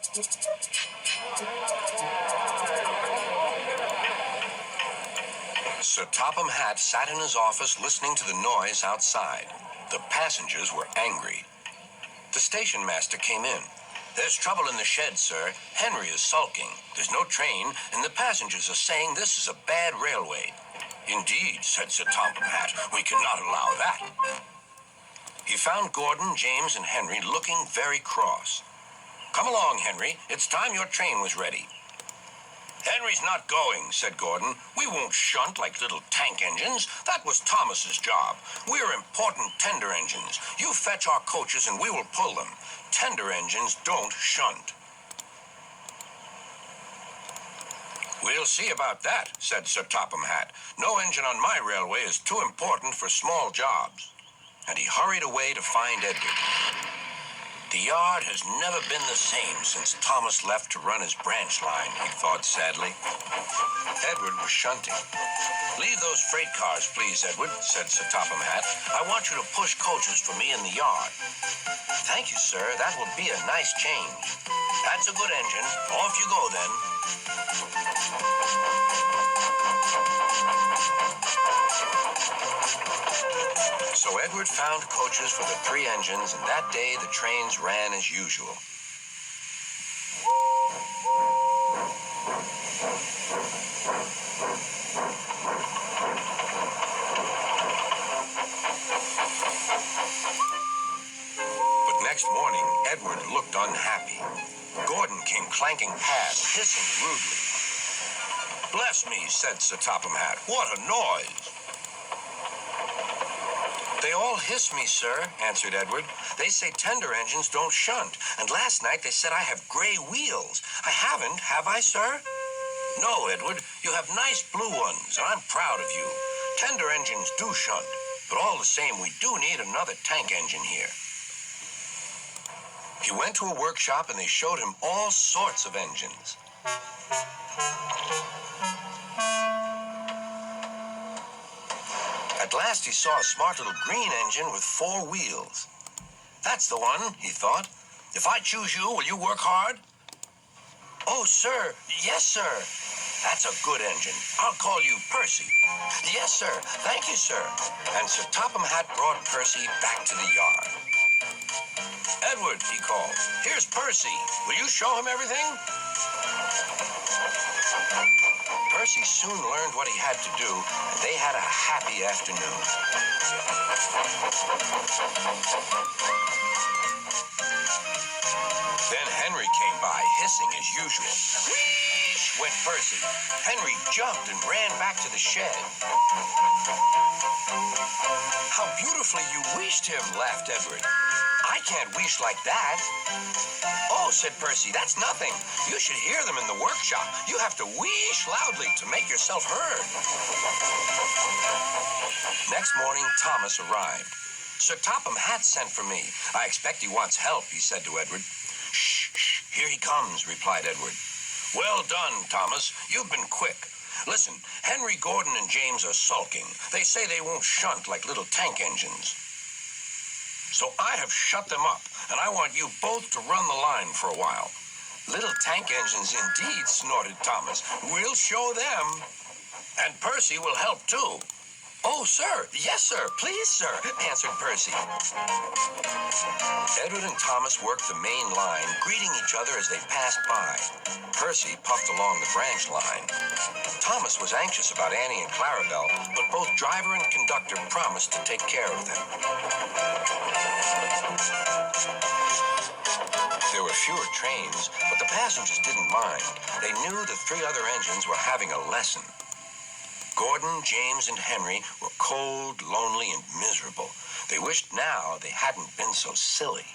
Sir Topham Hatt sat in his office listening to the noise outside. The passengers were angry. The station master came in. "There's trouble in the shed, sir. Henry is sulking. There's no train, and the passengers are saying this is a bad railway." "Indeed," said Sir Topham Hatt. "We cannot allow that." He found Gordon, James, and Henry looking very cross. "Come along, Henry. It's time your train was ready." "Henry's not going," said Gordon. "We won't shunt like little tank engines. That was Thomas's job. We're important tender engines. You fetch our coaches and we will pull them. Tender engines don't shunt." "We'll see about that," said Sir Topham Hatt. "No engine on my railway is too important for small jobs." And he hurried away to find Edward. The yard has never been the same since Thomas left to run his branch line, he thought sadly. Edward was shunting. "Leave those freight cars, please, Edward," said Sir Topham Hatt. "I want you to push coaches for me in the yard." "Thank you, sir. That will be a nice change." "That's a good engine. Off you go, then." So Edward found coaches for the 3 engines, and that day the trains ran as usual. But next morning, Edward looked unhappy. Gordon came clanking past, hissing rudely. "Bless me," said Sir Topham Hatt. "What a noise!" "They all hiss me, sir," answered Edward. "They say tender engines don't shunt, and last night they said I have gray wheels. I haven't, have I, sir?" "No, Edward, you have nice blue ones, and I'm proud of you. Tender engines do shunt, but all the same, we do need another tank engine here." He went to a workshop, and they showed him all sorts of engines. At last he saw a smart little green engine with 4 wheels. "That's the one," he thought. "If I choose you, will you work hard?" "Oh, sir, yes, sir." "That's a good engine. I'll call you Percy." "Yes, sir. Thank you, sir." And Sir Topham Hatt brought Percy back to the yard. "Edward," he called, "here's Percy. Will you show him everything?" Percy soon learned what he had to do, and they had a happy afternoon. Then Henry came by, hissing as usual. "Whee!" went Percy. Henry jumped and ran back to the shed. "How beautifully you wheeshed him," laughed Edward. "I can't wheesh like that." "Oh," said Percy, "that's nothing. You should hear them in the workshop. You have to wheesh loudly to make yourself heard." Next morning, Thomas arrived. "Sir Topham Hatt sent for me. I expect he wants help," he said to Edward. "Shh, shh, here he comes," replied Edward. "Well done, Thomas. You've been quick. Listen, Henry, Gordon, and James are sulking. They say they won't shunt like little tank engines. So I have shut them up, and I want you both to run the line for a while." "Little tank engines indeed," snorted Thomas. "We'll show them. And Percy will help too." "Oh, sir, yes, sir, please, sir," answered Percy. Edward and Thomas worked the main line, greeting each other as they passed by. Percy puffed along the branch line. Thomas was anxious about Annie and Clarabelle, but both driver and conductor promised to take care of them. There were fewer trains, but the passengers didn't mind. They knew the 3 other engines were having a lesson. Gordon, James, and Henry were cold, lonely, and miserable. They wished now they hadn't been so silly.